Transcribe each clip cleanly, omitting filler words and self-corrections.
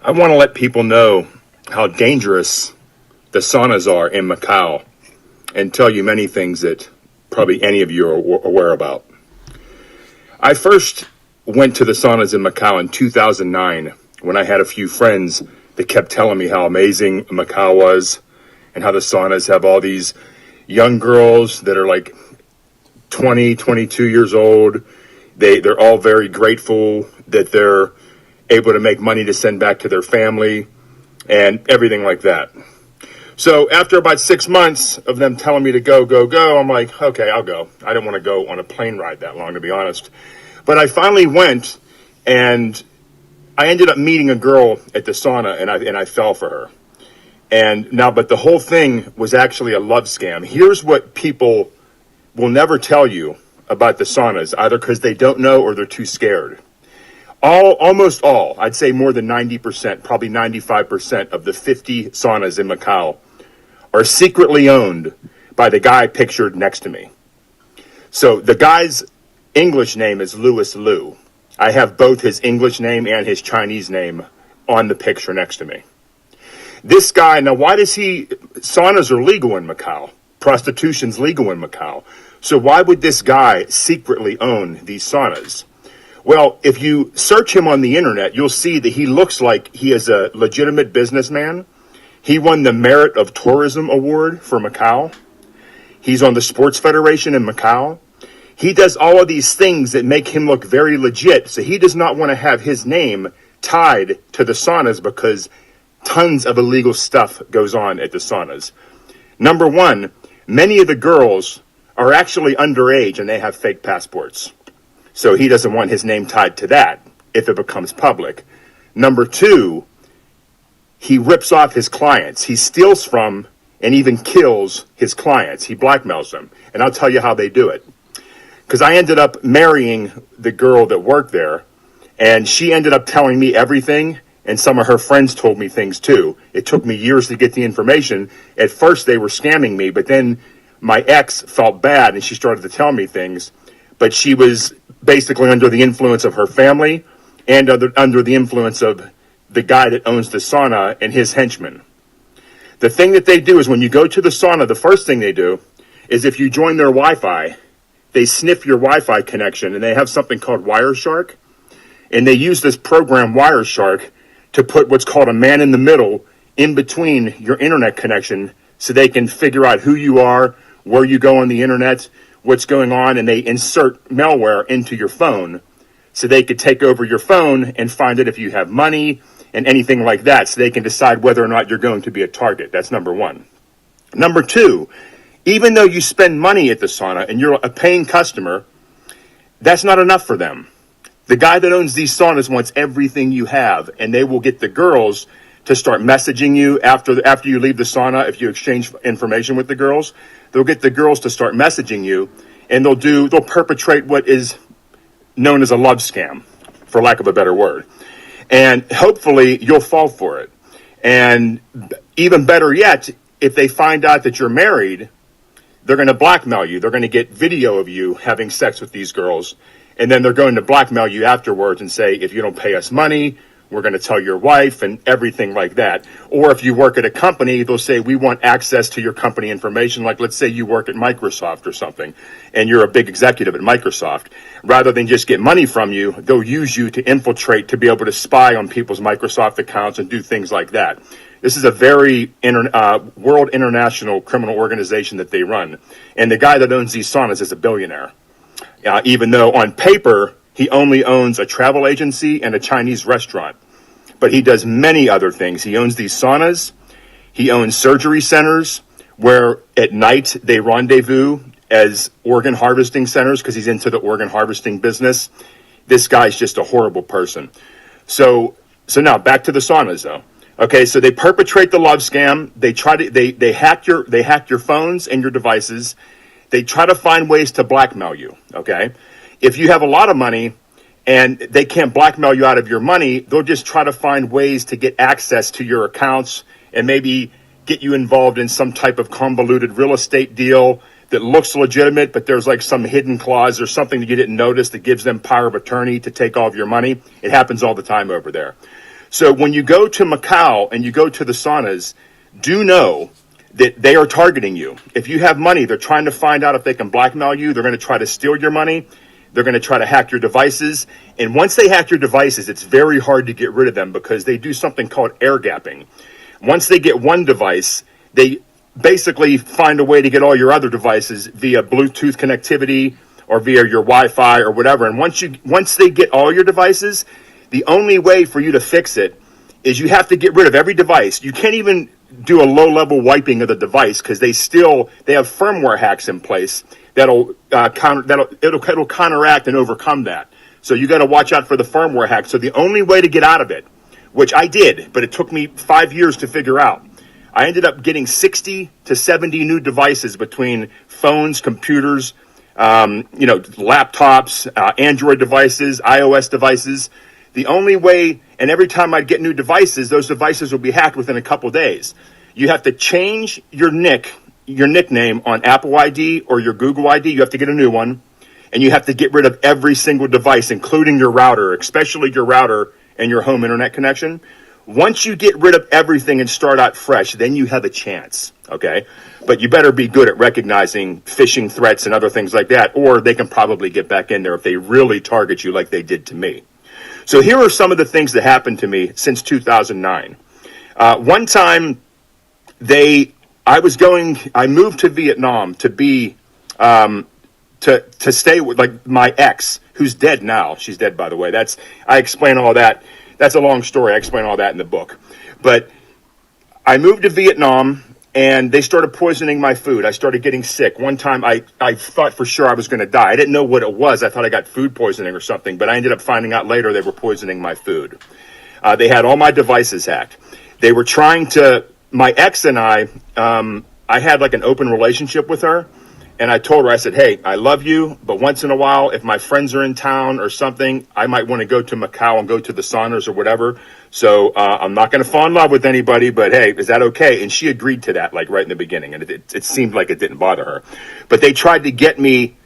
I want to let people know how dangerous the saunas are in Macau and tell you many things that probably any of you are aware about. I first went to the saunas in Macau in 2009 when I had a few friends that kept telling me how amazing Macau was and how the saunas have all these young girls that are like 20, 22 years old. They're all very grateful that they're able to make money to send back to their family and everything like that. So after about 6 months of them telling me to go, I'm like, okay, I'll go. I didn't want to go on a plane ride that long, to be honest. But I finally went, and I ended up meeting a girl at the sauna, and I fell for her. But the whole thing was actually a love scam. Here's what people will never tell you about the saunas, either because they don't know or they're too scared. Almost all, I'd say more than 90%, probably 95% of the 50 saunas in Macau are secretly owned by the guy pictured next to me. So the guy's English name is Luis Lui. I have both his English name and his Chinese name on the picture next to me. This guy, now saunas are legal in Macau. Prostitution's legal in Macau. So why would this guy secretly own these saunas? Well, if you search him on the internet, you'll see that he looks like he is a legitimate businessman. He won the Merit of Tourism Award for Macau. He's on the Sports Federation in Macau. He does all of these things that make him look very legit. So he does not want to have his name tied to the saunas because tons of illegal stuff goes on at the saunas. Number one, many of the girls are actually underage and they have fake passports. So he doesn't want his name tied to that if it becomes public. Number two, he rips off his clients. He steals from and even kills his clients. He blackmails them. And I'll tell you how they do it. Because I ended up marrying the girl that worked there, and she ended up telling me everything, and some of her friends told me things too. It took me years to get the information. At first they were scamming me, but then my ex felt bad and she started to tell me things. But she was basically under the influence of her family and under the influence of the guy that owns the sauna and his henchmen. The thing that they do is when you go to the sauna, the first thing they do is if you join their Wi-Fi, they sniff your Wi-Fi connection, and they have something called Wireshark. And they use this program Wireshark to put what's called a man in the middle in between your internet connection so they can figure out who you are, where you go on the internet, what's going on, and they insert malware into your phone so they could take over your phone and find out if you have money and anything like that, so they can decide whether or not you're going to be a target. That's number one. Number two, even though you spend money at the sauna and you're a paying customer, that's not enough for them. The guy that owns these saunas wants everything you have, and they will get the girls to start messaging you after you leave the sauna. If you exchange information with the girls, they'll get the girls to start messaging you, and they'll perpetrate what is known as a love scam, for lack of a better word. And hopefully you'll fall for it. And even better yet, if they find out that you're married, they're going to blackmail you. They're going to get video of you having sex with these girls, and then they're going to blackmail you afterwards and say, if you don't pay us money, we're going to tell your wife and everything like that. Or if you work at a company, they'll say, we want access to your company information. Like, let's say you work at Microsoft or something, and you're a big executive at Microsoft. Rather than just get money from you, they'll use you to infiltrate, to be able to spy on people's Microsoft accounts and do things like that. This is a very world international criminal organization that they run. And the guy that owns these saunas is a billionaire. Even though on paper, he only owns a travel agency and a Chinese restaurant. But he does many other things. He owns these saunas. He owns surgery centers where at night they rendezvous as organ harvesting centers because he's into the organ harvesting business. This guy's just a horrible person. So now back to the saunas though. Okay, so they perpetrate the love scam. They hack your phones and your devices. They try to find ways to blackmail you, okay? If you have a lot of money and they can't blackmail you out of your money, they'll just try to find ways to get access to your accounts and maybe get you involved in some type of convoluted real estate deal that looks legitimate, but there's like some hidden clause or something that you didn't notice that gives them power of attorney to take all of your money. It happens all the time over there. So when you go to Macau and you go to the saunas, do know that they are targeting you. If you have money, they're trying to find out if they can blackmail you. They're going to try to steal your money. They're going to try to hack your devices. And once they hack your devices, it's very hard to get rid of them because they do something called air gapping. Once they get one device, they basically find a way to get all your other devices via Bluetooth connectivity or via your Wi-Fi or whatever. And once they get all your devices, the only way for you to fix it is you have to get rid of every device. You can't even do a low-level wiping of the device because they have firmware hacks in place that'll counteract and overcome that. So you got to watch out for the firmware hack. So the only way to get out of it, which I did, but it took me 5 years to figure out, I ended up getting 60 to 70 new devices between phones, computers, laptops, Android devices, iOS devices. The only way, and every time I'd get new devices, those devices would be hacked within a couple days. You have to change your nickname on Apple ID or your Google ID. You have to get a new one. And you have to get rid of every single device, including your router, especially your router and your home internet connection. Once you get rid of everything and start out fresh, then you have a chance, okay? But you better be good at recognizing phishing threats and other things like that, or they can probably get back in there if they really target you like they did to me. So here are some of the things that happened to me since 2009. One time, I moved to Vietnam to be, to stay with like my ex, who's dead now. She's dead, by the way. I explain all that. That's a long story. I explain all that in the book. But I moved to Vietnam, and they started poisoning my food. I started getting sick. One time, I thought for sure I was going to die. I didn't know what it was. I thought I got food poisoning or something, but I ended up finding out later they were poisoning my food. They had all my devices hacked. They were trying to, my ex and I had like an open relationship with her. And I told her, I said, hey, I love you, but once in a while, if my friends are in town or something, I might want to go to Macau and go to the saunas or whatever. So I'm not going to fall in love with anybody, but hey, is that okay? And she agreed to that, like right in the beginning. And it seemed like it didn't bother her. But they tried to get me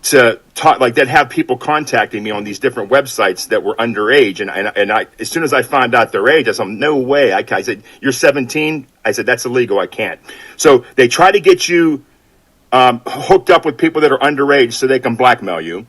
to talk, like they'd have people contacting me on these different websites that were underage. And I, as soon as I found out their age, I said, no way. I said, you're 17? I said, that's illegal. I can't. So they try to get you hooked up with people that are underage so they can blackmail you.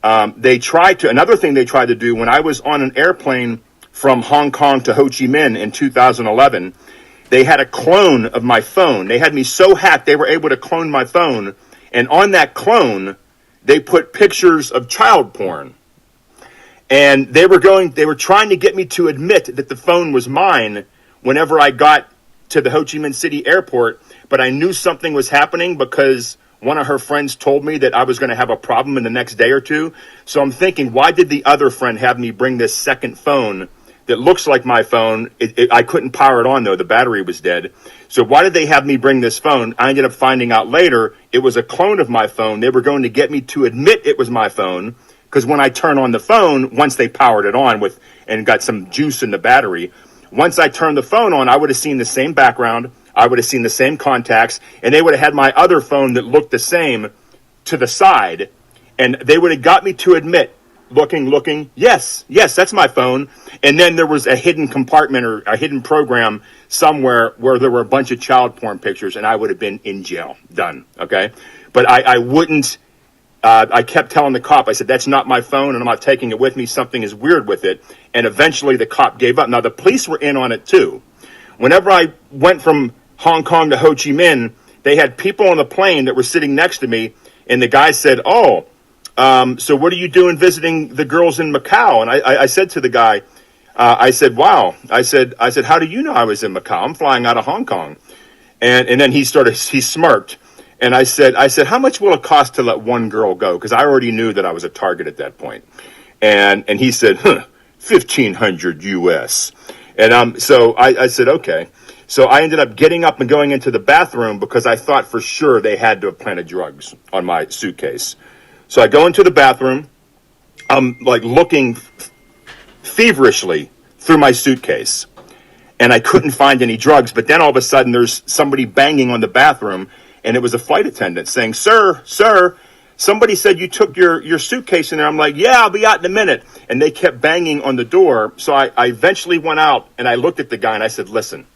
Another thing they tried to do when I was on an airplane from Hong Kong to Ho Chi Minh in 2011, they had a clone of my phone. They had me so hacked they were able to clone my phone. And on that clone, they put pictures of child porn. And they were trying to get me to admit that the phone was mine whenever I got to the Ho Chi Minh City airport. But I knew something was happening because one of her friends told me that I was going to have a problem in the next day or two. So I'm thinking, why did the other friend have me bring this second phone that looks like my phone? I couldn't power it on, though. The battery was dead. So why did they have me bring this phone? I ended up finding out later it was a clone of my phone. They were going to get me to admit it was my phone because when I turn on the phone, once they powered it on and got some juice in the battery, once I turned the phone on, I would have seen the same background. I would have seen the same contacts, and they would have had my other phone that looked the same to the side, and they would have got me to admit, looking, yes, that's my phone. And then there was a hidden compartment or a hidden program somewhere where there were a bunch of child porn pictures, and I would have been in jail. Done, okay? But I wouldn't, I kept telling the cop, I said, that's not my phone, and I'm not taking it with me. Something is weird with it. And eventually the cop gave up. Now, the police were in on it, too. Whenever I went from Hong Kong to Ho Chi Minh, they had people on the plane that were sitting next to me, and the guy said, so what are you doing visiting the girls in Macau? And I said to the guy, I said, wow. I said, how do you know I was in Macau? I'm flying out of Hong Kong. And then he smirked. And I said, how much will it cost to let one girl go? Because I already knew that I was a target at that point. And he said, $1,500 US. And so I said, okay. So I ended up getting up and going into the bathroom because I thought for sure they had to have planted drugs on my suitcase. So I go into the bathroom. I'm like looking feverishly through my suitcase, and I couldn't find any drugs. But then all of a sudden there's somebody banging on the bathroom, and it was a flight attendant saying, sir, somebody said you took your suitcase in there. I'm like, yeah, I'll be out in a minute. And they kept banging on the door. So I eventually went out and I looked at the guy and I said, listen,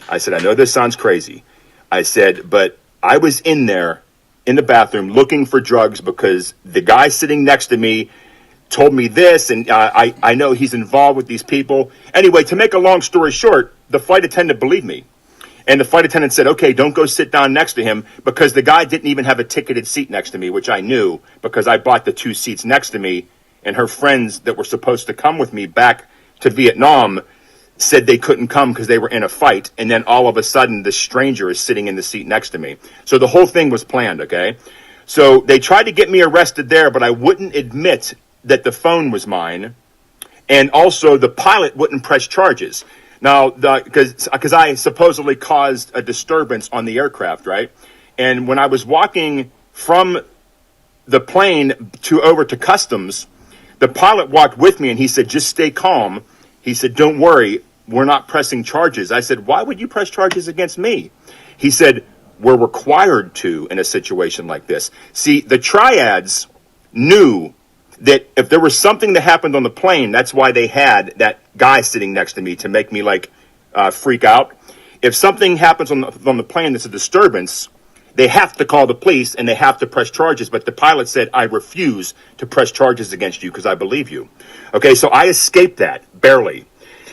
I said, I know this sounds crazy. I said, but I was in there in the bathroom looking for drugs because the guy sitting next to me told me this, and I know he's involved with these people. Anyway, to make a long story short, the flight attendant believed me. And the flight attendant said, okay, don't go sit down next to him, because the guy didn't even have a ticketed seat next to me, which I knew because I bought the 2 seats next to me, and her friends that were supposed to come with me back to Vietnam said they couldn't come because they were in a fight. And then all of a sudden, this stranger is sitting in the seat next to me. So the whole thing was planned, okay? So they tried to get me arrested there, but I wouldn't admit that the phone was mine. And also the pilot wouldn't press charges. Now, because I supposedly caused a disturbance on the aircraft, right? And when I was walking from the plane over to customs, the pilot walked with me and he said, just stay calm. He said, don't worry, we're not pressing charges. I said, why would you press charges against me? He said, we're required to in a situation like this. See, the triads knew that if there was something that happened on the plane, that's why they had that guy sitting next to me to make me freak out. If something happens on the plane that's a disturbance, they have to call the police and they have to press charges. But the pilot said, I refuse to press charges against you because I believe you. Okay, so I escaped that, barely.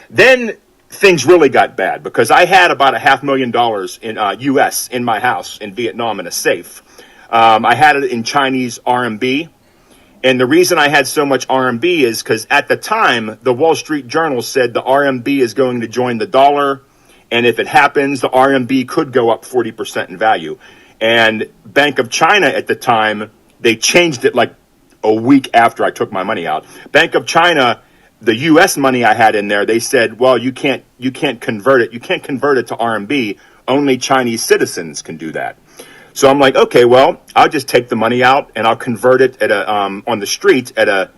Then things really got bad because I had about $500,000 in U.S. in my house in Vietnam in a safe. I had it in Chinese RMB. And the reason I had so much RMB is because at the time, the Wall Street Journal said the RMB is going to join the dollar. And if it happens, the RMB could go up 40% in value. And Bank of China at the time, they changed it like a week after I took my money out. Bank of China, the U.S. money I had in there, they said, well, you can't convert it. You can't convert it to RMB. Only Chinese citizens can do that. So I'm like, okay, well, I'll just take the money out and I'll convert it at on the street at a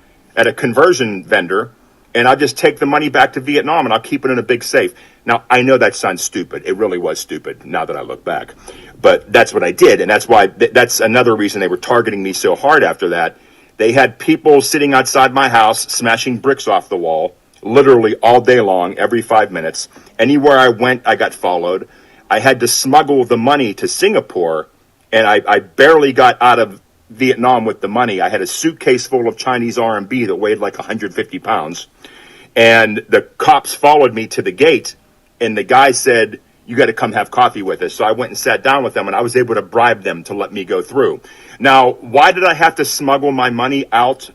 conversion vendor, and I'll just take the money back to Vietnam and I'll keep it in a big safe. Now, I know that sounds stupid. It really was stupid now that I look back. But that's what I did, and that's why that's another reason they were targeting me so hard after that. They had people sitting outside my house smashing bricks off the wall, literally all day long, every 5 minutes. Anywhere I went, I got followed. I had to smuggle the money to Singapore, and I barely got out of Vietnam with the money. I had a suitcase full of Chinese RMB that weighed like 150 pounds. And the cops followed me to the gate, and the guy said, you got to come have coffee with us. So I went and sat down with them, and I was able to bribe them to let me go through. Now, why did I have to smuggle my money out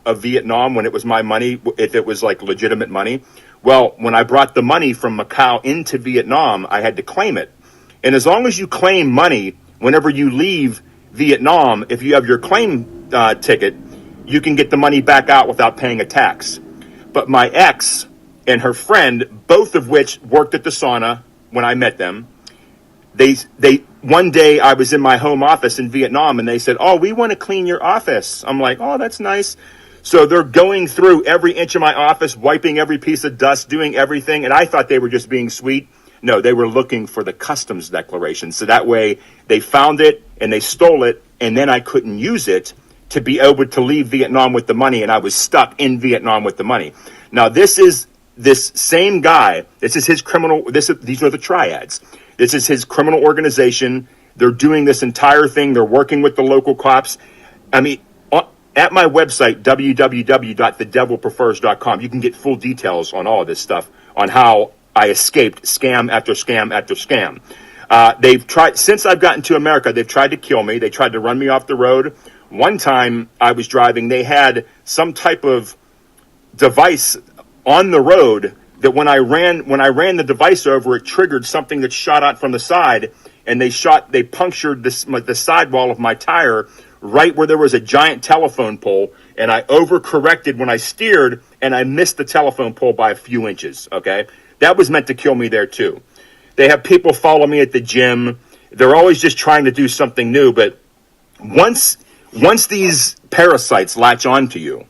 of Vietnam when it was my money, if it was like legitimate money? Well, when I brought the money from Macau into Vietnam, I had to claim it. And as long as you claim money, whenever you leave Vietnam, if you have your claim ticket, you can get the money back out without paying a tax. But my ex and her friend, both of which worked at the sauna when I met them, they one day I was in my home office in Vietnam and they said, oh, we want to clean your office. I'm like, oh, that's nice. So they're going through every inch of my office, wiping every piece of dust, doing everything. And I thought they were just being sweet. No, they were looking for the customs declaration. So that way they found it and they stole it, and then I couldn't use it to be able to leave Vietnam with the money, and I was stuck in Vietnam with the money. Now, this same guy, these are the triads. This is his criminal organization. They're doing this entire thing. They're working with the local cops. I mean, at my website, www.thedevilprefers.com, you can get full details on all of this stuff, on how I escaped scam after scam after scam. They've tried, since I've gotten to America, they've tried to kill me. They tried to run me off the road. One time I was driving, they had some type of device on the road that when I ran the device over, it triggered something that shot out from the side, and they punctured the sidewall of my tire right where there was a giant telephone pole, and I overcorrected when I steered, and I missed the telephone pole by a few inches, okay? That was meant to kill me there too. They have people follow me at the gym. They're always just trying to do something new, but once these parasites latch onto you,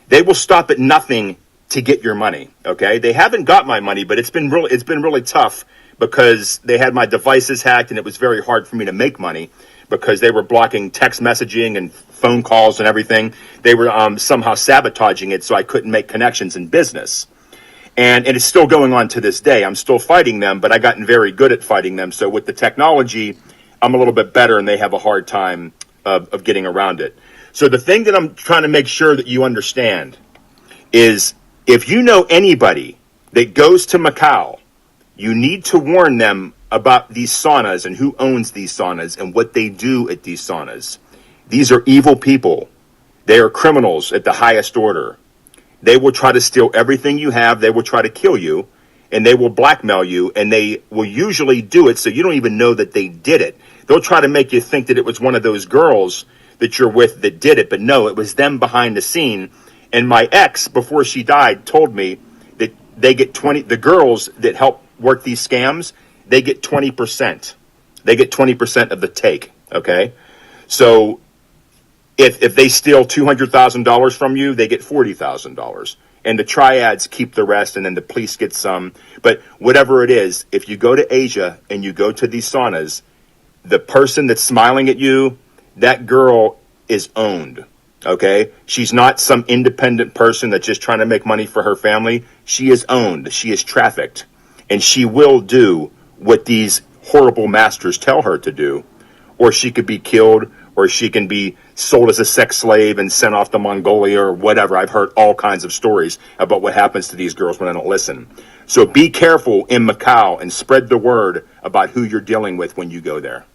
they will stop at nothing to get your money, okay? They haven't got my money, but it's been really tough because they had my devices hacked, and it was very hard for me to make money because they were blocking text messaging and phone calls and everything. They were somehow sabotaging it so I couldn't make connections in business. And it's still going on to this day. I'm still fighting them, but I've gotten very good at fighting them. So with the technology, I'm a little bit better, and they have a hard time of getting around it. So the thing that I'm trying to make sure that you understand is, if you know anybody that goes to Macau, you need to warn them about these saunas and who owns these saunas and what they do at these saunas. These are evil people. They are criminals at the highest order. They will try to steal everything you have. They will try to kill you, and they will blackmail you, and they will usually do it so you don't even know that they did it. They'll try to make you think that it was one of those girls that you're with that did it, but no, it was them behind the scene. And my ex, before she died, told me that they get the girls that help work these scams, they get 20%. They get 20% of the take, okay? So if they steal $200,000 from you, they get $40,000. And the triads keep the rest, and then the police get some. But whatever it is, if you go to Asia and you go to these saunas, the person that's smiling at you, that girl is owned, okay? She's not some independent person that's just trying to make money for her family. She is owned. She is trafficked. And she will do what these horrible masters tell her to do. Or she could be killed, or she can be sold as a sex slave and sent off to Mongolia or whatever. I've heard all kinds of stories about what happens to these girls when I don't listen. So be careful in Macau and spread the word about who you're dealing with when you go there.